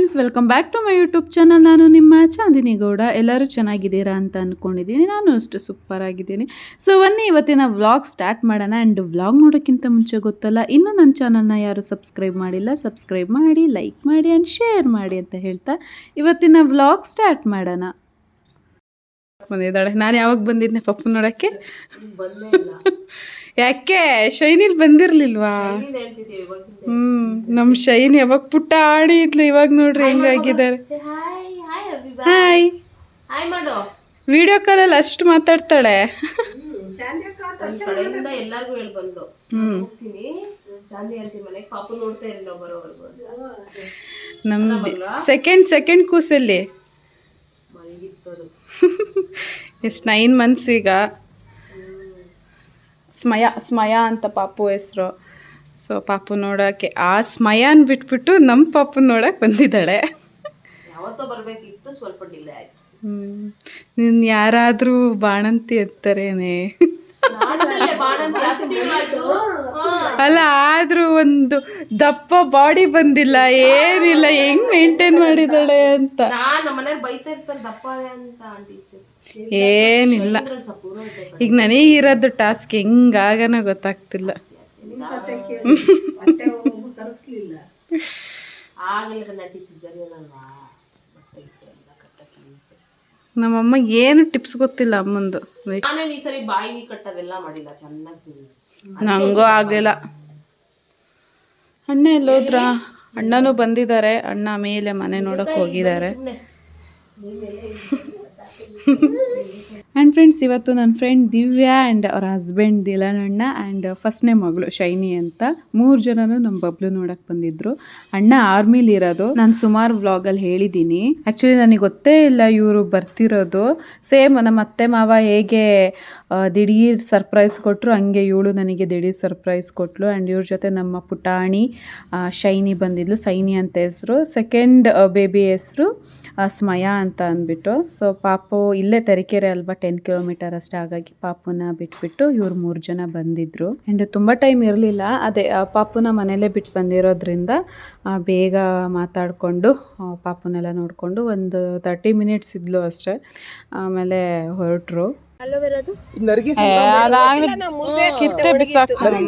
Friends, welcome back to my YouTube channel. ನಾನು ನಿಮ್ಮ ಚಾಂದಿನಿ ಗೌಡ. ಎಲ್ಲರೂ ಚೆನ್ನಾಗಿದ್ದೀರಾ ಅಂತ ಅಂದ್ಕೊಂಡಿದ್ದೀನಿ. ನಾನು ಅಷ್ಟು ಸೂಪರ್ ಆಗಿದ್ದೀನಿ. ಸೊ ಬನ್ನಿ ಇವತ್ತಿನ ವ್ಲಾಗ್ ಸ್ಟಾರ್ಟ್ ಮಾಡೋಣ. ಆ್ಯಂಡ್ ವ್ಲಾಗ್ ನೋಡೋಕ್ಕಿಂತ ಮುಂಚೆ ಗೊತ್ತಲ್ಲ, ಇನ್ನೂ ನನ್ನ ಚಾನಲ್ನ ಯಾರು ಸಬ್ಸ್ಕ್ರೈಬ್ ಮಾಡಿಲ್ಲ, ಸಬ್ಸ್ಕ್ರೈಬ್ ಮಾಡಿ, ಲೈಕ್ ಮಾಡಿ ಆ್ಯಂಡ್ ಶೇರ್ ಮಾಡಿ ಅಂತ ಹೇಳ್ತಾ ಇವತ್ತಿನ ವ್ಲಾಗ್ ಸ್ಟಾರ್ಟ್ ಮಾಡೋಣ. ಬಂದಿದ್ದಾಳೆ. ನಾನು ಯಾವಾಗ ಬಂದಿದ್ದೆ ಪಪ್ಪು ನೋಡೋಕ್ಕೆ? ಯಾಕೆ ಶೈನಿಲ್ ಬಂದಿರ್ಲಿಲ್ವಾ? ನಮ್ ಶೈನ್ ಯಾವಾಗ ಪುಟ್ಟ ಆಡಿ ಇದ್ಲು, ಇವಾಗ ನೋಡ್ರಿ ಹೆಂಗಾಗಿದ್ದಾರೆ. ಹಾಯ್ ವಿಡಿಯೋ ಕಾಲಲ್ಲಿ ಅಷ್ಟು ಮಾತಾಡ್ತಾಳೆ. ನಮ್ದು ಸೆಕೆಂಡ್ ಕೂಸಲ್ಲಿ ಎಷ್ಟು 9 months ಈಗ. ಸ್ಮಯ ಅಂತ ಪಾಪು ಹೆಸರು. ಸೊ ಪಾಪು ನೋಡೋಕ್ಕೆ ಆ ಸ್ಮಯಾನ್ ಬಿಟ್ಬಿಟ್ಟು ನಮ್ಮ ಪಾಪು ನೋಡಕ್ಕೆ ಬಂದಿದ್ದಾಳೆ. ನೀನು ಯಾರಾದರೂ ಬಾಣಂತಿ ಎತ್ತರೇನೆ ಅಲ್ಲ, ಆದ್ರೂ ಒಂದು ದಪ್ಪ ಬಾಡಿ ಬಂದಿಲ್ಲ, ಏನಿಲ್ಲ, ಹೆಂಗ್ ಮೇಂಟೈನ್ ಮಾಡಿದಾಳೆ ಅಂತ. ಏನಿಲ್ಲ, ಈಗ ನನಗಿರೋದು ಟಾಸ್ಕ್ ಹೆಂಗಾಗನ ಗೊತ್ತಾಗ್ತಿಲ್ಲ. ನಮ್ಮಮ್ಮ ಏನು ಟಿಪ್ಸ್ ಗೊತ್ತಿಲ್ಲ ಅಮ್ಮಂದು. ನಂಗೂ ಆಗಲಿಲ್ಲ. ಅಣ್ಣ ಎಲ್ಲೋದ್ರ? ಅಣ್ಣನೂ ಬಂದಿದ್ದಾರೆ. ಅಣ್ಣ ಮೇಲೆ ಮನೆ ನೋಡಕ್ ಹೋಗಿದ್ದಾರೆ. ಆ್ಯಂಡ್ ಫ್ರೆಂಡ್ಸ್, ಇವತ್ತು ನನ್ನ ಫ್ರೆಂಡ್ ದಿವ್ಯಾ ಆ್ಯಂಡ್ ಅವ್ರ ಹಸ್ಬೆಂಡ್ ದಿಲನಣ್ಣ ಆ್ಯಂಡ್ ಫಸ್ಟ್ನೇ ಮಗಳು ಶೈನಿ ಅಂತ 3 ಜನನು ನಮ್ಮ ಬಬ್ಲು ನೋಡಕ್ಕೆ ಬಂದಿದ್ರು. ಅಣ್ಣ ಆರ್ಮಿಲಿ ಇರೋದು. ನಾನು ಸುಮಾರು ವ್ಲಾಗಲ್ಲಿ ಹೇಳಿದ್ದೀನಿ. ಆ್ಯಕ್ಚುಲಿ ನನಗೆ ಗೊತ್ತೇ ಇಲ್ಲ ಇವರು ಬರ್ತಿರೋದು. ಸೇಮ್ ನಮ್ಮ ಅತ್ತೆ ಮಾವ ಹೇಗೆ ದಿಢೀರ್ ಸರ್ಪ್ರೈಸ್ ಕೊಟ್ಟರು, ಹಂಗೆ ಇವಳು ನನಗೆ ದಿಢೀರ್ ಸರ್ಪ್ರೈಸ್ ಕೊಟ್ಟಳು. ಆ್ಯಂಡ್ ಇವ್ರ ಜೊತೆ ನಮ್ಮ ಪುಟಾಣಿ ಶೈನಿ ಬಂದಿದ್ಲು. ಸೈನಿ ಅಂತ ಹೆಸರು. ಸೆಕೆಂಡ್ ಬೇಬಿ ಹೆಸರು ಸ್ಮಯ ಅಂತ ಅಂದ್ಬಿಟ್ಟು. ಸೊ ಪಾಪು ಇಲ್ಲೇ ತರೀಕೆರೆ ಅಲ್ವಾ, 10 kilometers ಅಷ್ಟೇ. ಹಾಗಾಗಿ ಪಾಪುನ ಬಿಟ್ಬಿಟ್ಟು ಇವ್ರು 3 ಜನ ಬಂದಿದ್ರು. ಆ್ಯಂಡ್ ತುಂಬ ಟೈಮ್ ಇರಲಿಲ್ಲ. ಅದೇ ಪಾಪುನ ಮನೇಲೇ ಬಿಟ್ಟು ಬಂದಿರೋದ್ರಿಂದ ಬೇಗ ಮಾತಾಡಿಕೊಂಡು ಪಾಪುನೆಲ್ಲ ನೋಡಿಕೊಂಡು ಒಂದು 30 minutes ಇದ್ಲು ಅಷ್ಟೇ. ಆಮೇಲೆ ಹೊರಟರು. ಕಿತ್ತೆ ಬಿಸಾಕ್ತಾರೆ.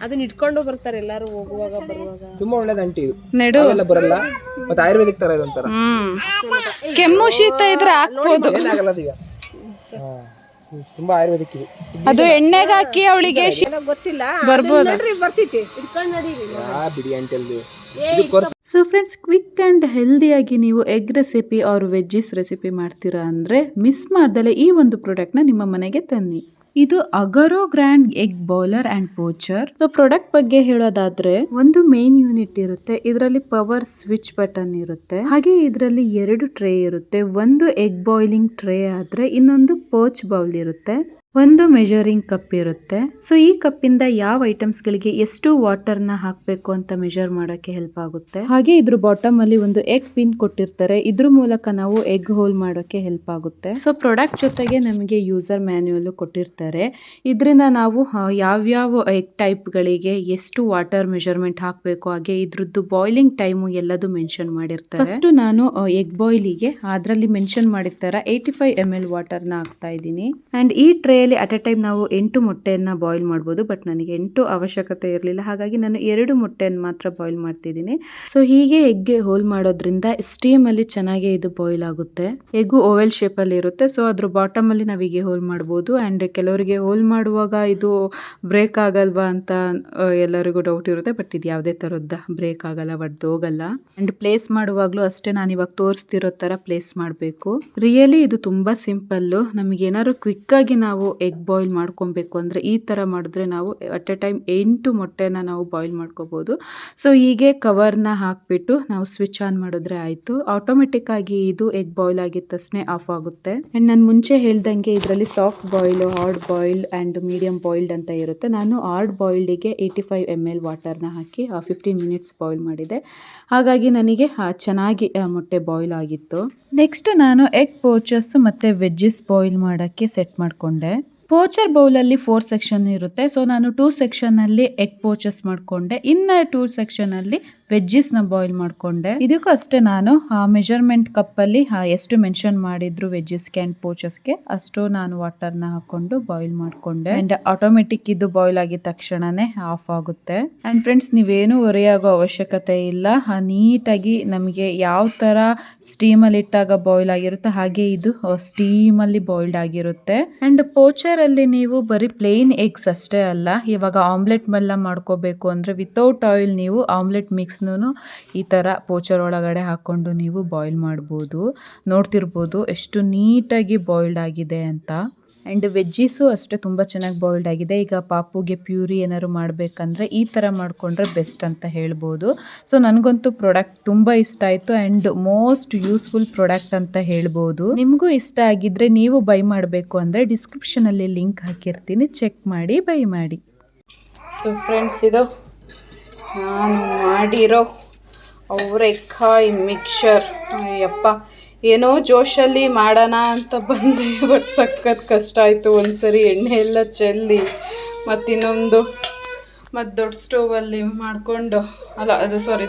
ಅದನ್ನ ಇಟ್ಕೊಂಡು ಬರ್ತಾರೆ ಎಲ್ಲರೂ ಹೋಗುವಾಗ ಬರುವಾಗ. ತುಂಬಾ ಒಳ್ಳೇದು ಆಂಟಿ. ನೆಡು ಎಲ್ಲ ಬರಲ್ಲ, ಮತ್ತೆ ಆಯುರ್ವೇದಿಕ್ ತರ ಇದೆ ಒಂತರ. ಕೆಮ್ಮು ಶೀತ ಇದ್ರೆ ಹಾಕ್ಬೋದು. ತುಂಬಾ ಆಯುರ್ವೇದಿಕ್ ಇದೆ. ಅದು ಎಣ್ಣೆಗೆ ಹಾಕಿ ಅವಳಿಗೆ ಗೊತ್ತಿಲ್ಲ ಬರ್ಬೋದು. ಬರ್ತೈತಿ ಇಟ್ಕೊಂಡು ನಡೀರಿ. ಬಿಡಿ ಆಂಟಿ ಅಲ್ಲಿ. ಸೊ ಫ್ರೆಂಡ್ಸ್, ಕ್ವಿಕ್ ಆ್ಯಂಡ್ ಹೆಲ್ದಿಯಾಗಿ ನೀವು ಎಗ್ ರೆಸಿಪಿ ಆರ್ ವೆಜ್ಜಿಸ್ ರೆಸಿಪಿ ಮಾಡ್ತೀರಾ ಅಂದರೆ ಮಿಸ್ ಮಾಡ್ದಲೇ ಈ ಒಂದು ಪ್ರಾಡಕ್ಟ್ನ ನಿಮ್ಮ ಮನೆಗೆ ತನ್ನಿ. ಇದು Agaro grand egg boiler and poacher. So product ಬಗ್ಗೆ ಹೇಳೋದಾದ್ರೆ, ಒಂದು ಮೇನ್ ಯೂನಿಟ್ ಇರುತ್ತೆ. ಇದರಲ್ಲಿ ಪವರ್ ಸ್ವಿಚ್ ಬಟನ್ ಇರುತ್ತೆ. ಹಾಗೆ ಇದರಲ್ಲಿ 2 ಟ್ರೇ ಇರುತ್ತೆ. ಒಂದು ಎಗ್ ಬಾಯ್ಲಿಂಗ್ ಟ್ರೇ ಆದ್ರೆ ಇನ್ನೊಂದು ಪೋಚ್ ಬೌಲ್ ಇರುತ್ತೆ. ಒಂದು ಮೆಜರಿಂಗ್ ಕಪ್ ಇರುತ್ತೆ. ಸೊ ಈ ಕಪ್ಪಿಂದ ಯಾವ ಐಟಮ್ಸ್ ಗಳಿಗೆ ಎಷ್ಟು ವಾಟರ್ನ ಹಾಕಬೇಕು ಅಂತ ಮೆಜರ್ ಮಾಡೋಕೆ ಹೆಲ್ಪ್ ಆಗುತ್ತೆ. ಹಾಗೆ ಇದ್ರ ಬಾಟಮ್ ಅಲ್ಲಿ ಒಂದು ಎಗ್ ಪಿನ್ ಕೊಟ್ಟಿರ್ತಾರೆ. ಇದ್ರ ಮೂಲಕ ನಾವು ಎಗ್ ಹೋಲ್ ಮಾಡೋಕೆ ಹೆಲ್ಪ್ ಆಗುತ್ತೆ. ಸೊ ಪ್ರಾಡಕ್ಟ್ ಜೊತೆಗೆ ನಮಗೆ ಯೂಸರ್ ಮ್ಯಾನ್ಯುಯಲ್ ಕೊಟ್ಟಿರ್ತಾರೆ. ಇದರಿಂದ ನಾವು ಯಾವ್ಯಾವ ಎಗ್ ಟೈಪ್ ಗಳಿಗೆ ಎಷ್ಟು ವಾಟರ್ ಮೆಜರ್ಮೆಂಟ್ ಹಾಕಬೇಕು, ಹಾಗೆ ಇದ್ರದ್ದು ಬಾಯ್ಲಿಂಗ್ ಟೈಮು ಎಲ್ಲದೂ ಮೆನ್ಷನ್ ಮಾಡಿರ್ತಾರೆ. ಫಸ್ಟ್ ನಾನು ಎಗ್ ಬಾಯ್ಲಿಗೆ ಅದರಲ್ಲಿ ಮೆನ್ಷನ್ ಮಾಡಿರ್ತಾರ 85 ml ವಾಟರ್ನ ಹಾಕ್ತಾ ಇದ್ದೀನಿ. ಅಂಡ್ ಈ ಟ್ರೇ ಅಟ್ ಎ ಟೈಮ್ ನಾವು 8 ಮೊಟ್ಟೆಯನ್ನ ಬಾಯ್ಲ್ ಮಾಡ್ಬೋದು. ಬಟ್ ನನಗೆ 8 ಅವಶ್ಯಕತೆ ಇರಲಿಲ್ಲ, ಹಾಗಾಗಿ ನಾನು 2 ಮೊಟ್ಟೆಯನ್ನು ಮಾತ್ರ ಬಾಯ್ಲ್ ಮಾಡ್ತಿದ್ದೀನಿ. ಸೊ ಹೀಗೆ ಎಗ್ಗೆ ಹೋಲ್ ಮಾಡೋದ್ರಿಂದ ಸ್ಟೀಮ್ ಅಲ್ಲಿ ಚೆನ್ನಾಗಿ ಇದು ಬಾಯ್ಲ್ ಆಗುತ್ತೆ. ಎಗ್ಗು ಓವೆಲ್ ಶೇಪ್ ಅಲ್ಲಿ ಇರುತ್ತೆ. ಸೊ ಅದ್ರ ಬಾಟಮ್ ಅಲ್ಲಿ ನಾವೀಗೆ ಹೋಲ್ ಮಾಡ್ಬೋದು. ಅಂಡ್ ಕೆಲವರಿಗೆ ಹೋಲ್ ಮಾಡುವಾಗ ಇದು ಬ್ರೇಕ್ ಆಗಲ್ವಾ ಅಂತ ಎಲ್ಲರಿಗೂ ಡೌಟ್ ಇರುತ್ತೆ. ಬಟ್ ಇದು ಯಾವುದೇ ತರದ್ದು ಬ್ರೇಕ್ ಆಗಲ್ಲ, ಹೋಗಲ್ಲ. ಅಂಡ್ ಪ್ಲೇಸ್ ಮಾಡುವಾಗ್ಲೂ ಅಷ್ಟೇ, ನಾನು ಇವಾಗ ತೋರಿಸ್ತಿರೋ ತರ ಪ್ಲೇಸ್ ಮಾಡಬೇಕು. ರಿಯಲಿ ಇದು ತುಂಬಾ ಸಿಂಪಲ್. ನಮಗೆ ಏನಾದ್ರು ಕ್ವಿಕ್ ಆಗಿ ನಾವು ಎಗ್ ಬಾಯ್ಲ್ ಮಾಡ್ಕೊಬೇಕು ಅಂದ್ರೆ ಈ ತರ ಮಾಡಿದ್ರೆ ನಾವು ಅಟ್ ಎ ಟೈಮ್ 8 ಮೊಟ್ಟೆನ ನಾವು ಬಾಯ್ಲ್ ಮಾಡ್ಕೋಬಹುದು. ಸೊ ಹೀಗೆ ಕವರ್ನ ಹಾಕ್ಬಿಟ್ಟು ನಾವು ಸ್ವಿಚ್ ಆನ್ ಮಾಡಿದ್ರೆ ಆಯ್ತು. ಆಟೋಮೆಟಿಕ್ ಆಗಿ ಇದು ಎಗ್ ಬಾಯ್ಲ್ ಆಗಿದ ತಕ್ಷಣ ಆಫ್ ಆಗುತ್ತೆ. ಅಂಡ್ ನಾನು ಮುಂಚೆ ಹೇಳ್ದಂಗೆ ಇದರಲ್ಲಿ soft boil, hard boil and medium boiled ಅಂತ ಇರುತ್ತೆ. ನಾನು ಹಾರ್ಡ್ ಬಾಯ್ಲ್ಡ್ಗೆ 85 ml ವಾಟರ್ನ ಹಾಕಿ 15 minutes ಬಾಯ್ಲ್ ಮಾಡಿದೆ. ಹಾಗಾಗಿ ನನಗೆ ಚೆನ್ನಾಗಿ ಮೊಟ್ಟೆ ಬಾಯ್ಲ್ ಆಗಿತ್ತು. ನೆಕ್ಸ್ಟ್ ನಾನು ಎಗ್ ಪೋಚಸ್ ಮತ್ತೆ ವೆಜ್ಜಿಸ್ ಬಾಯ್ಲ್ ಮಾಡೋಕ್ಕೆ ಸೆಟ್ ಮಾಡಿಕೊಂಡೆ. ಪೋಚರ್ ಬೌಲಲ್ಲಿ 4 ಸೆಕ್ಷನ್ ಇರುತ್ತೆ. ಸೊ ನಾನು 2 ಸೆಕ್ಷನಲ್ಲಿ ಎಗ್ ಪೋಚಸ್ ಮಾಡಿಕೊಂಡೆ. ಇನ್ನು 2 ಸೆಕ್ಷನಲ್ಲಿ ವೆಜ್ಜೀಸ್ನ ಬಾಯ್ಲ್ ಮಾಡಿಕೊಂಡೆ. ಇದಕ್ಕೂ ಅಷ್ಟೇ ನಾನು ಮೆಜರ್ಮೆಂಟ್ ಕಪ್ಪಲ್ಲಿ ಎಷ್ಟು ಮೆನ್ಷನ್ ಮಾಡಿದ್ರು ವೆಜ್ಜೀಸ್ಗೆ ಆ್ಯಂಡ್ ಪೋಚಸ್ಗೆ ಅಷ್ಟು ನಾನು ವಾಟರ್ನ ಹಾಕೊಂಡು ಬಾಯ್ಲ್ ಮಾಡಿಕೊಂಡೆ. ಆ್ಯಂಡ್ ಆಟೋಮೆಟಿಕ್ ಇದು ಬಾಯ್ಲ್ ಆಗಿದ ತಕ್ಷಣನೇ ಆಫ್ ಆಗುತ್ತೆ. ಆ್ಯಂಡ್ ಫ್ರೆಂಡ್ಸ್, ನೀವೇನು ವರಿ ಆಗೋ ಅವಶ್ಯಕತೆ ಇಲ್ಲ. ನೀಟಾಗಿ ನಮಗೆ ಯಾವ ಥರ ಸ್ಟೀಮಲ್ಲಿ ಇಟ್ಟಾಗ ಬಾಯ್ಲ್ ಆಗಿರುತ್ತೆ ಹಾಗೆ ಇದು ಸ್ಟೀಮಲ್ಲಿ ಬಾಯ್ಲ್ಡ್ ಆಗಿರುತ್ತೆ. ಆ್ಯಂಡ್ ಪೋಚರಲ್ಲಿ ನೀವು ಬರೀ ಪ್ಲೇನ್ ಎಗ್ಸ್ ಅಷ್ಟೇ ಅಲ್ಲ, ಇವಾಗ ಆಮ್ಲೆಟ್ ಎಲ್ಲ ಮಾಡ್ಕೋಬೇಕು ಅಂದರೆ ವಿತೌಟ್ ಆಯಿಲ್ ನೀವು ಆಮ್ಲೆಟ್ ಮಿಕ್ಸ್ನೂ ಈ ಥರ ಪೋಚರ್ ಒಳಗಡೆ ಹಾಕ್ಕೊಂಡು ನೀವು ಬಾಯ್ಲ್ ಮಾಡ್ಬೋದು. ನೋಡ್ತಿರ್ಬೋದು ಎಷ್ಟು ನೀಟಾಗಿ ಬಾಯ್ಲ್ಡ್ ಆಗಿದೆ ಅಂತ. ಆ್ಯಂಡ್ ವೆಜ್ಜೀಸು ಅಷ್ಟೇ ತುಂಬ ಚೆನ್ನಾಗಿ ಬಾಯ್ಲ್ಡ್ ಆಗಿದೆ. ಈಗ ಪಾಪುಗೆ ಪ್ಯೂರಿ ಏನಾದ್ರು ಮಾಡಬೇಕಂದ್ರೆ ಈ ಥರ ಮಾಡಿಕೊಂಡ್ರೆ ಬೆಸ್ಟ್ ಅಂತ ಹೇಳ್ಬೋದು. ಸೊ ನನಗಂತೂ ಪ್ರಾಡಕ್ಟ್ ತುಂಬ ಇಷ್ಟ ಆಯಿತು ಆ್ಯಂಡ್ ಮೋಸ್ಟ್ ಯೂಸ್ಫುಲ್ ಪ್ರಾಡಕ್ಟ್ ಅಂತ ಹೇಳ್ಬೋದು. ನಿಮಗೂ ಇಷ್ಟ ಆಗಿದ್ದರೆ ನೀವು ಬೈ ಮಾಡಬೇಕು ಅಂದರೆ ಡಿಸ್ಕ್ರಿಪ್ಷನಲ್ಲಿ ಲಿಂಕ್ ಹಾಕಿರ್ತೀನಿ, ಚೆಕ್ ಮಾಡಿ ಬೈ ಮಾಡಿ. ಸೊ ಫ್ರೆಂಡ್ಸ್, ಇದು ನಾನು ಮಾಡಿರೋ ಅವರೆಕಾಯಿ ಮಿಕ್ಸರ್. ಅಯ್ಯಪ್ಪ, ಏನೋ ಜೋಶಲ್ಲಿ ಮಾಡೋಣ ಅಂತ ಬಂದೆ, ಬಟ್ ಸಖತ್ ಕಷ್ಟ ಆಯಿತು. ಒಂದ್ಸರಿ ಎಣ್ಣೆ ಎಲ್ಲ ಚೆಲ್ಲಿ ಮತ್ತಿನ್ನೊಂದು ದೊಡ್ಡ ಸ್ಟೋವಲ್ಲಿ ಮಾಡಿಕೊಂಡು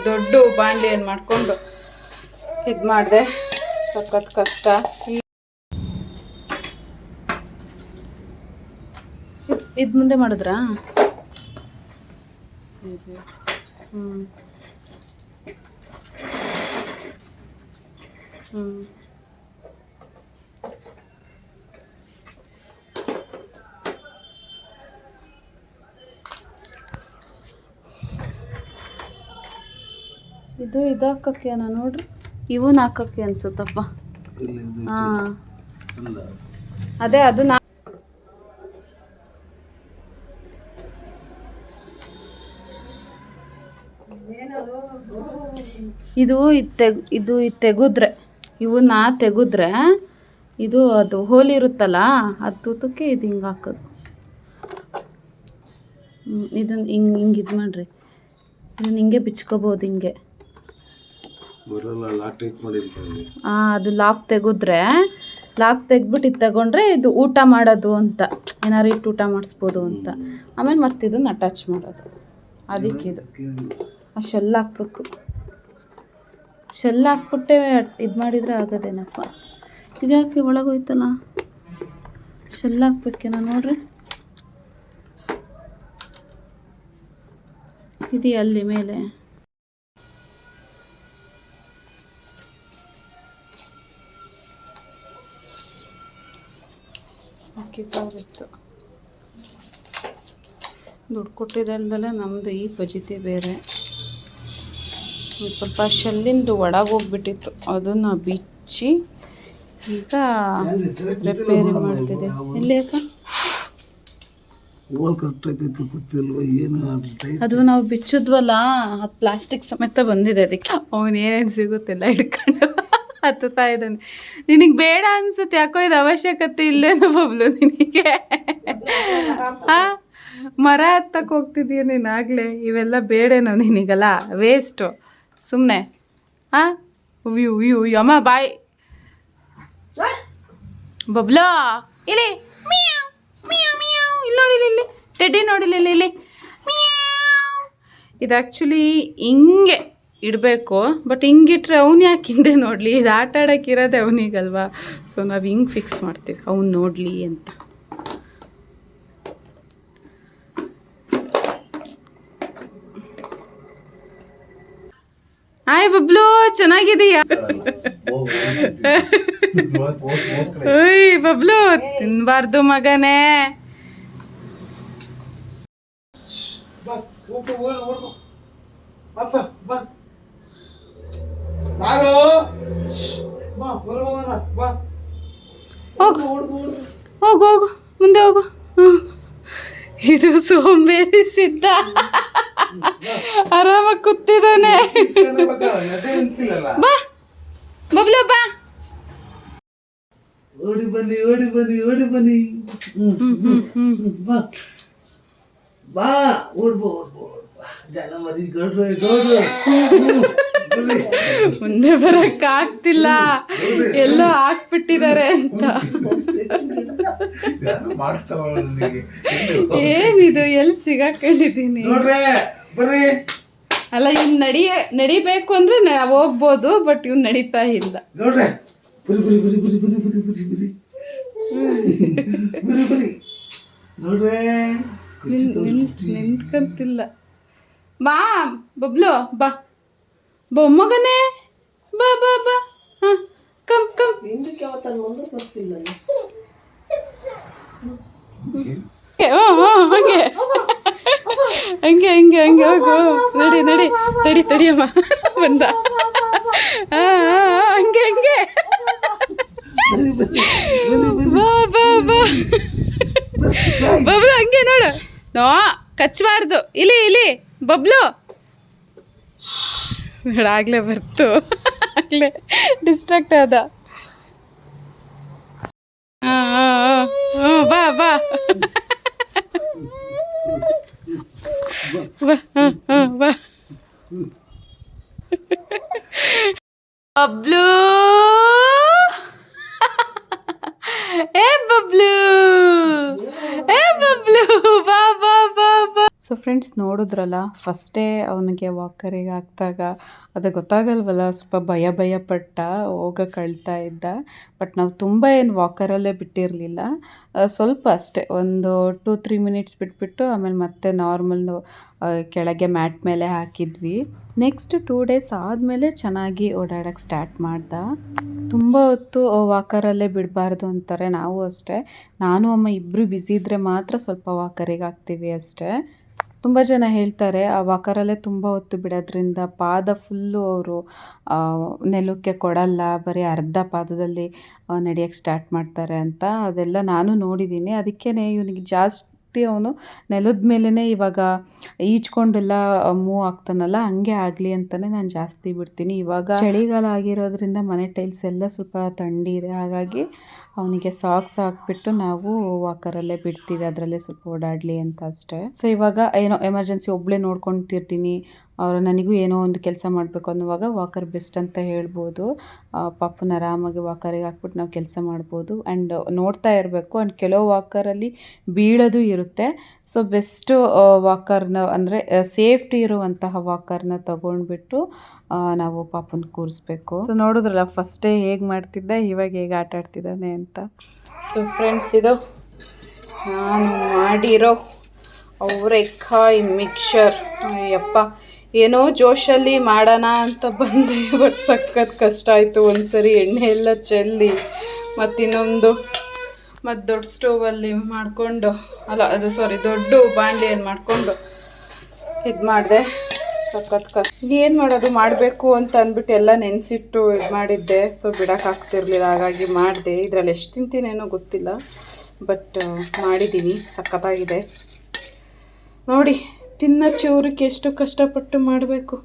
ದೊಡ್ಡ ಬಾಣಲಿಯಲ್ಲಿ ಮಾಡಿಕೊಂಡು ಇದು ಮಾಡಿದೆ. ಸಖತ್ ಕಷ್ಟ. ಇದು ಮುಂದೆ ಮಾಡಿದ್ರಾ? ಇದು ಹಾಕಕ್ಕೇನ ನೋಡ್ರಿ, ಇವನ್ ಹಾಕಕ್ಕೆ ಅನ್ಸುತ್ತಪ್ಪ. ಹಾಂ, ಅದೇ ಅದು ಇದು ತೆಗೆದ್ರೆ ಇವನ್ನ ತೆಗೆದ್ರೆ ಇದು ಅದು ಹೋಲ್ ಇರುತ್ತಲ್ಲ ಅದು ತುತ್ತಕ್ಕೆ ಇದು ಹಿಂಗೆ ಹಾಕೋದು. ಇದನ್ನ ಹಿಂಗೆ ಇದು ಮಾಡ್ರಿ, ಇದನ್ನ ಹಿಂಗೆ ಬಿಚ್ಕೋಬೋದು ಹಿಂಗೆ. ಅದು ಲಾಕ್ ತೆಗೆದ್ಬಿಟ್ಟು ಇದು ತಗೊಂಡ್ರೆ ಇದು ಊಟ ಮಾಡೋದು ಅಂತ, ಏನಾರು ಇಟ್ಟು ಊಟ ಮಾಡಿಸ್ಬೋದು ಅಂತ. ಆಮೇಲೆ ಮತ್ತೆ ಇದನ್ನ ಅಟ್ಯಾಚ್ ಮಾಡೋದು. ಅದಕ್ಕೆ ಇದು ಆ ಶೆಲ್ ಹಾಕ್ಬೇಕು. ಶೆಲ್ ಹಾಕ್ಬಿಟ್ಟೆ ಇದು ಮಾಡಿದರೆ ಆಗೋದೇನಪ್ಪ. ಇದ್ಯಾಕೆ ಒಳಗೋಯ್ತಲ್ಲ, ಶೆಲ್ ಹಾಕ್ಬೇಕೇನ ನೋಡ್ರಿ. ಇದೆಯಾ ಅಲ್ಲಿ ಮೇಲೆ? ಹಾಕಿತ್ತು. ದುಡ್ಡು ಕೊಟ್ಟಿದ್ದಲ್ದಲ್ಲೇ ನಮ್ಮದು ಈ ಫಜೀತಿ ಬೇರೆ. ಒಂದು ಸ್ವಲ್ಪ ಶೆಲ್ಲಿಂದು ಒಳಗೆ ಹೋಗ್ಬಿಟ್ಟಿತ್ತು, ಅದನ್ನು ಬಿಚ್ಚಿ ಈಗ ರಿಪೇರಿ ಮಾಡ್ತಿದ್ದೆ. ಎಲ್ಲಿ ಅಕ್ಕ? ಅದು ನಾವು ಬಿಚ್ಚಿದ್ವಲ್ಲ, ಅದು ಪ್ಲಾಸ್ಟಿಕ್ ಸಮೇತ ಬಂದಿದೆ. ಅದಕ್ಕೆ ಅವನೇನೇನು ಸಿಗುತ್ತೆಲ್ಲ ಹಿಡ್ಕೊಂಡು ಹತ್ತುತ್ತಾ ಇದ್ದಾನೆ. ನಿನಗೆ ಬೇಡ ಅನ್ಸುತ್ತೆ ಯಾಕೋ, ಇದು ಅವಶ್ಯಕತೆ ಇಲ್ಲೇನೋ ಬಬ್ಲು ನಿನಗೆ. ಹಾಂ, ಮರ ಹತ್ತಕ್ಕೆ ಹೋಗ್ತಿದ್ದೀಯ ನೀನು ಆಗಲೇ. ಇವೆಲ್ಲ ಬೇಡೇನೋ ನಿನಗಲ್ಲ, ವೇಸ್ಟು ಸುಮ್ಮನೆ. ಹಾಂ, ಇವು ಅಮ್ಮ ಬಾಯ್ ಬಬ್ಲೋ ಇಲ್ಲಿ ಇಲ್ಲಿ ನೋಡಿಲ್ಲ, ಇಲ್ಲಿ ಟೆಡ್ಡಿ ನೋಡಿಲ್ಲ, ಇಲ್ಲಿ ಇದು ಆ್ಯಕ್ಚುಲಿ ಹಿಂಗೆ ಇಡಬೇಕು. ಬಟ್ ಹಿಂಗಿಟ್ರೆ ಅವ್ನು ಯಾಕೆ ಹಿಂದೆ ನೋಡಲಿ, ಇದು ಆಟ ಆಡೋಕ್ಕಿರೋದೆ ಅವನಿಗಲ್ವಾ. ಸೊ ನಾವು ಹಿಂಗೆ ಫಿಕ್ಸ್ ಮಾಡ್ತೀವಿ ಅವ್ನು ನೋಡಲಿ ಅಂತ. ಹಾಯ್ ಬಬ್ಲು, ಚೆನ್ನಾಗಿದೀಯಾ? ಓಯ್ ಬಬ್ಲು, ತಿನ್ಬಾರ್ದು ಮಗನೇ. ಹೋಗು ಮುಂದೆ ಹೋಗು. ಇದು ಸೋಂಬೇರಿ ಸಿದ್ಧ ಆರಾಮಾಗಿ ಕೂತಿದ್ದಾನೆ. ಬಾ ಬಬ್ಲು ಬಾ. ಓಡಿ ಬನ್ನಿ ಬಾ ಓಡ್ಬೋ ಜನ ಮರಿ ಮುಂದೆ ಬರಕ್ ಆಗ್ತಿಲ್ಲ, ಎಲ್ಲೋ ಹಾಕ್ಬಿಟ್ಟಿದ್ದಾರೆ ಅಂತ. ಏನಿದು, ಎಲ್ಲಿ ಸಿಗಾಕೊಂಡಿದ್ದೀನಿ? ಅಲ್ಲ ಇವ್ನು ನಡಿಬೇಕು ಅಂದರೆ ಹೋಗ್ಬೋದು, ಬಟ್ ಇವ್ನು ನಡೀತಾ ಇಲ್ಲ. ನೋಡ್ರೆ ಬರಿ ಬರಿ ಬರಿ ಬರಿ ಬರಿ ಬರಿ ಬರಿ ಬರಿ ಬರಿ ಬರಿ ನೋಡ್ರೆ ನಿಂತ್ಕಂತಿಲ್ಲ. ಬಾ ಬಬ್ಲು ಬಾ ಮೊಮ್ಮಗನೇ, ಬಾ ಬಾ ಬಾ. ಹಾಂ ಕಮ್ ಕಮ್. ಹಿಂದಕ್ಕೆ ಯಾವತ್ತ ಮುಂದೆ ಬರ್ತಿಲ್ಲ. ಹಂಗೆ ಹಂಗೆ ಹಂಗೆ ಹಂಗೆ ಹೋಗು. ನಡಿ ತಡಿಯಮ್ಮ ಬಂದ. ಹಂಗೆ ಹಂಗೆ ಬಾ ಬಾ ಬಾ ಬಬ್ಲು ಹಂಗೆ ನೋಡು. ನೋ ಕಚ್ಚಬಾರ್ದು. ಇಲಿ ಬಬ್ಲು ನೋಡ ಆಗ್ಲೇ ಬರ್ತು, ಆಗ್ಲೇ ಡಿಸ್ಟ್ರಾಕ್ಟ್ ಆದ. ಬಾ ಬಾ ಬಾ ಬಬ್ಲು. ಬಬ್ಲು ಬಾ ಬಾ ಬಾ ಬಾ. ಸೊ ಫ್ರೆಂಡ್ಸ್, ನೋಡಿದ್ರಲ್ಲ, ಫಸ್ಟೇ ಅವನಿಗೆ ವಾಕರಿಗೆ ಹಾಕಿದಾಗ ಅದು ಗೊತ್ತಾಗಲ್ವಲ್ಲ, ಸ್ವಲ್ಪ ಭಯ ಪಟ್ಟ ಹೋಗಕ್ಕೆ ಅಳ್ತಾ ಇದ್ದ. ಬಟ್ ನಾವು ತುಂಬ ಏನು ವಾಕರಲ್ಲೇ ಬಿಟ್ಟಿರಲಿಲ್ಲ, ಸ್ವಲ್ಪ ಅಷ್ಟೇ, ಒಂದು 2-3 ಮಿನಿಟ್ಸ್ ಬಿಟ್ಬಿಟ್ಟು ಆಮೇಲೆ ಮತ್ತೆ ನಾರ್ಮಲ್ ಕೆಳಗೆ ಮ್ಯಾಟ್ ಮೇಲೆ ಹಾಕಿದ್ವಿ. ನೆಕ್ಸ್ಟ್ 2 ಡೇಸ್ ಆದಮೇಲೆ ಚೆನ್ನಾಗಿ ಓಡಾಡೋಕ್ಕೆ ಸ್ಟಾರ್ಟ್ ಮಾಡ್ದ. ತುಂಬ ಹೊತ್ತು ವಾಕರಲ್ಲೇ ಬಿಡಬಾರ್ದು ಅಂತಾರೆ, ನಾವು ಅಷ್ಟೇ. ನಾನು ಅಮ್ಮ ಇಬ್ಬರು ಬ್ಯುಸಿ ಇದ್ದರೆ ಮಾತ್ರ ಸ್ವಲ್ಪ ವಾಕರಿಗೆ ಹಾಕ್ತೀವಿ ಅಷ್ಟೇ. ತುಂಬ ಜನ ಹೇಳ್ತಾರೆ ಆ ವಾಕರಲ್ಲೇ ತುಂಬ ಹೊತ್ತು ಬಿಡೋದ್ರಿಂದ ಪಾದ ಫುಲ್ಲು ಅವರು ನೆಲಕ್ಕೆ ಕೊಡಲ್ಲ, ಬರೀ ಅರ್ಧ ಪಾದದಲ್ಲಿ ನಡೆಯೋಕ್ಕೆ ಸ್ಟಾರ್ಟ್ ಮಾಡ್ತಾರೆ ಅಂತ. ಅದೆಲ್ಲ ನಾನು ನೋಡಿದ್ದೀನಿ. ಅದಕ್ಕೇ ಇವನಿಗೆ ಜಾಸ್ತಿ ಅವನು ನೆಲದ ಮೇಲೇ ಇವಾಗ ಈಜ್ಕೊಂಡೆಲ್ಲ ಮೂವ್ ಆಗ್ತಾನಲ್ಲ, ಹಂಗೆ ಆಗಲಿ ಅಂತಲೇ ನಾನು ಜಾಸ್ತಿ ಬಿಡ್ತೀನಿ. ಇವಾಗ ಚಳಿಗಾಲ ಆಗಿರೋದ್ರಿಂದ ಮನೆ ಟೈಲ್ಸ್ ಎಲ್ಲ ಸ್ವಲ್ಪ ಥಂಡಿ ಇದೆ, ಹಾಗಾಗಿ ಅವನಿಗೆ ಸಾಕ್ಸ್ ಹಾಕ್ಬಿಟ್ಟು ನಾವು ವಾಕರಲ್ಲೇ ಬಿಡ್ತೀವಿ, ಅದರಲ್ಲೇ ಸ್ವಲ್ಪ ಓಡಾಡಲಿ ಅಂತ ಅಷ್ಟೇ. ಸೊ ಇವಾಗ ಏನೋ ಎಮರ್ಜೆನ್ಸಿ ಒಬ್ಬಳೇ ನೋಡ್ಕೊತಿರ್ತೀನಿ, ನನಗೂ ಏನೋ ಒಂದು ಕೆಲಸ ಮಾಡಬೇಕು ಅನ್ನುವಾಗ ವಾಕರ್ ಬೆಸ್ಟ್ ಅಂತ ಹೇಳ್ಬೋದು. ಪಾಪನ ಆರಾಮಾಗಿ ವಾಕರಿಗೆ ಹಾಕ್ಬಿಟ್ಟು ನಾವು ಕೆಲಸ ಮಾಡ್ಬೋದು. ಆ್ಯಂಡ್ ನೋಡ್ತಾ ಇರಬೇಕು. ಆ್ಯಂಡ್ ಕೆಲವು ವಾಕರಲ್ಲಿ ಬೀಳೋದು ಇರುತ್ತೆ. ಸೊ ಬೆಸ್ಟು ವಾಕರ್ನ ಅಂದರೆ ಸೇಫ್ಟಿ ಇರುವಂತಹ ವಾಕರ್ನ ತೊಗೊಂಡ್ಬಿಟ್ಟು ನಾವು ಪಾಪನ ಕೂರಿಸ್ಬೇಕು. ಸೊ ನೋಡಿದ್ರಲ್ಲ, ಫಸ್ಟೇ ಹೇಗೆ ಮಾಡ್ತಿದ್ದ, ಇವಾಗ ಹೇಗೆ ಆಟ ಆಡ್ತಿದ್ದಾನೆ ಅಂತ. ಸೊ ಫ್ರೆಂಡ್ಸ್, ಇದು ನಾನು ಮಾಡಿರೋ ಅವರೆಕಾಯಿ ಮಿಕ್ಸರ್. ಅಯ್ಯಪ್ಪ, ಏನೋ ಜೋಶಲ್ಲಿ ಮಾಡೋಣ ಅಂತ ಬಂದೆ, ಬಟ್ ಸಖತ್ ಕಷ್ಟ ಆಯಿತು. ಒಂದು ಸರಿ ಎಣ್ಣೆ ಎಲ್ಲ ಚೆಲ್ಲಿ ಮತ್ತು ದೊಡ್ಡ ಸ್ಟೋವಲ್ಲಿ ಮಾಡಿಕೊಂಡು, ದೊಡ್ಡ ಬಾಣಲಿಯಲ್ಲಿ ಮಾಡಿಕೊಂಡು ಇದು ಮಾಡಿದೆ. ಸಖತ್ ಕಷ್ಟ. ಏನು ಮಾಡೋದು, ಮಾಡಬೇಕು ಅಂತ ಅಂದ್ಬಿಟ್ಟು ಎಲ್ಲ ನೆನೆಸಿಟ್ಟು ಇದು ಮಾಡಿದ್ದೆ. ಸೊ ಬಿಡೋಕ್ಕಾಗ್ತಿರ್ಲಿಲ್ಲ, ಹಾಗಾಗಿ ಮಾಡಿದೆ. ಇದರಲ್ಲಿ ಎಷ್ಟು ತಿಂತೀನೇನೋ ಗೊತ್ತಿಲ್ಲ, ಬಟ್ ಮಾಡಿದ್ದೀನಿ. ಸಖತ್ತಾಗಿದೆ ನೋಡಿ. ತಿನ್ನೋ ಚೂರಕ್ಕೆ ಎಷ್ಟು ಕಷ್ಟಪಟ್ಟು ಮಾಡಬೇಕು.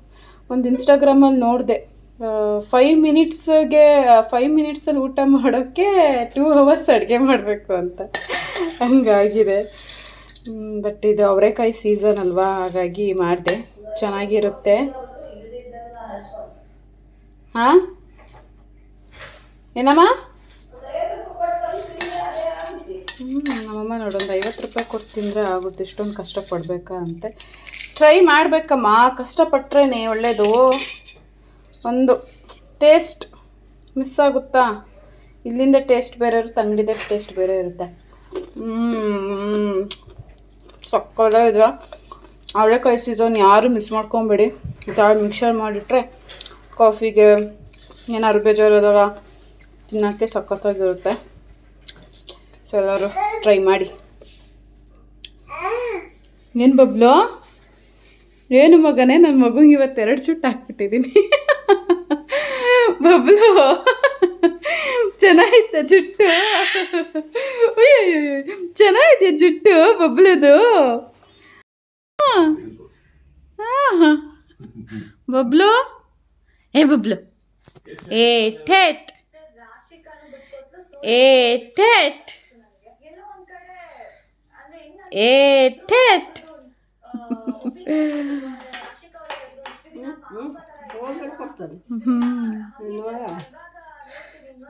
ಒಂದು ಇನ್ಸ್ಟಾಗ್ರಾಮಲ್ಲಿ ನೋಡಿದೆ, 5 ಮಿನಿಟ್ಸಲ್ಲಿ ಊಟ ಮಾಡೋಕ್ಕೆ 2 ಅವರ್ಸ್ ಅಡುಗೆ ಮಾಡಬೇಕು ಅಂತ. ಹಂಗಾಗಿದೆ. ಬಟ್ ಇದು ಅವರೆಕಾಯಿ ಸೀಸನ್ ಅಲ್ವಾ, ಹಾಗಾಗಿ ಮಾಡಿದೆ. ಚೆನ್ನಾಗಿರುತ್ತೆ. ಹಾಂ ಏನಮ್ಮ? ನಮ್ಮಮ್ಮ ನೋಡೊಂದು 50 ರೂಪಾಯಿ ಕೊಟ್ಟು ತಿಂದರೆ ಆಗುತ್ತೆ, ಇಷ್ಟೊಂದು ಕಷ್ಟಪಡಬೇಕಾ ಅಂತೆ. ಟ್ರೈ ಮಾಡಬೇಕಮ್ಮ, ಕಷ್ಟಪಟ್ರೇ ಒಳ್ಳೆಯದು. ಒಂದು ಟೇಸ್ಟ್ ಮಿಸ್ ಆಗುತ್ತಾ? ಇಲ್ಲಿಂದ ಟೇಸ್ಟ್ ಬೇರೆ ಇರುತ್ತೆ, ಅಂಗಡಿದ ಟೇಸ್ಟ್ ಬೇರೆ ಇರುತ್ತೆ. ಸಕ್ಕದ ಇದೆ. ಅವರೆಕಾಯಿ ಸೀಸನ್ ಯಾರು ಮಿಸ್ ಮಾಡ್ಕೊಬೇಡಿ. ಈ ಥರ ಮಿಕ್ಸರ್ ಮಾಡಿಟ್ರೆ ಕಾಫಿಗೆ ಏನಾದ್ರು ಬೇಜಾರಾದಾಗ ತಿನ್ನೋಕ್ಕೆ ಸಖತ್ತಾಗಿರುತ್ತೆ. ಸೊ ಎಲ್ಲರೂ ಟ್ರೈ ಮಾಡಿ. ಏನು ಬಬ್ಲು, ಏನು ಮಗನೇ, ನನ್ನ ಮಗುಗೆ ಇವತ್ತು 2 ಚುಟ್ಟು ಹಾಕ್ಬಿಟ್ಟಿದ್ದೀನಿ. ಬಬ್ಲು ಚೆನ್ನಾಗಿತ್ತ ಜುಟ್ಟು? ಅಯ್ಯೋ, ಚೆನ್ನಾಗಿದೆಯಾ ಜುಟ್ಟು ಬಬ್ಲದು? ಹಾಂ ಬಬ್ಲು, ಬಬ್ಲು ಟೇಟ್ ಟೇಟ್ ಟೇಟ್.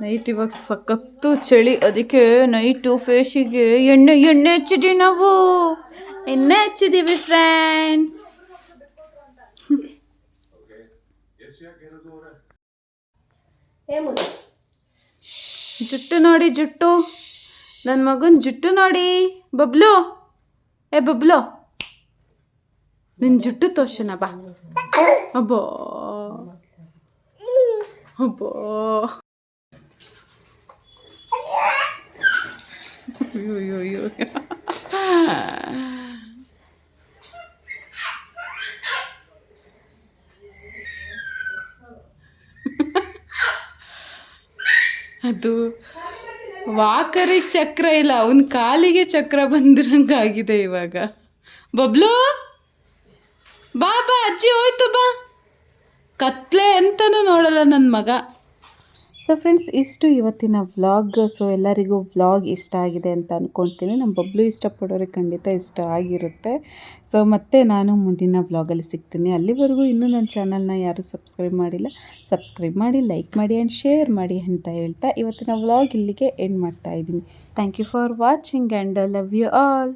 ನೈಟ್ ಇವಾಗ ಸಖತ್ತು ಚಳಿ, ಅದಕ್ಕೆ ನೈಟು ಫೇಶಿಗೆ ಎಣ್ಣೆ ಹಚ್ಚಿದ್ದೀವಿ. ನಾವು ಎಣ್ಣೆ ಹಚ್ಚಿದ್ದೀವಿ ಫ್ರೆಂಡ್ಸ್. ಏಮುನ ಜುಟ್ಟು ನೋಡಿ, ಜುಟ್ಟು ನನ್ನ ಮಗನ ಜುಟ್ಟು ನೋಡಿ. ಬಬ್ಲು, ಏ ಬಬ್ಲು, ನಿನ್ನ ಜುಟ್ಟು ತೋರ್ಸೋಣ ಬಾ. ಅಬ್ಬೋ ಅಬ್ಬೋ, ಅಯ್ಯೋ ಅದು ವಾಕರಿಗೆ ಚಕ್ರ ಇಲ್ಲ, ಅವನ ಕಾಲಿಗೆ ಚಕ್ರ ಬಂದಿರಂಗಾಗಿದೆ ಇವಾಗ. ಬಬ್ಲು ಬಾ ಬಾ, ಅಜ್ಜಿ ಹೋಯ್ತು ಬಾ. ಕತ್ಲೆ ಅಂತನೂ ನೋಡಲ್ಲ ನನ್ನ ಮಗ. ಸೊ ಫ್ರೆಂಡ್ಸ್, ಇಷ್ಟು ಇವತ್ತಿನ ವ್ಲಾಗ್. ಸೊ ಎಲ್ಲರಿಗೂ ವ್ಲಾಗ್ ಇಷ್ಟ ಆಗಿದೆ ಅಂತ ಅಂದ್ಕೊಳ್ತೀನಿ. ನಮ್ಮ ಬಬ್ಲು ಇಷ್ಟಪಡೋರಿಗೆ ಖಂಡಿತ ಇಷ್ಟ ಆಗಿರುತ್ತೆ. ಸೊ ಮತ್ತೆ ನಾನು ಮುಂದಿನ ವ್ಲಾಗಲ್ಲಿ ಸಿಗ್ತೀನಿ. ಅಲ್ಲಿವರೆಗೂ ಇನ್ನೂ ನನ್ನ ಚಾನಲ್ನ ಯಾರು ಸಬ್ಸ್ಕ್ರೈಬ್ ಮಾಡಿಲ್ಲ, ಸಬ್ಸ್ಕ್ರೈಬ್ ಮಾಡಿ, ಲೈಕ್ ಮಾಡಿ ಆ್ಯಂಡ್ ಶೇರ್ ಮಾಡಿ ಅಂತ ಹೇಳ್ತಾ ಇವತ್ತಿನ ವ್ಲಾಗ್ ಇಲ್ಲಿಗೆ ಎಂಡ್ ಮಾಡ್ತಾ ಇದ್ದೀನಿ. Thank you for watching and love you all.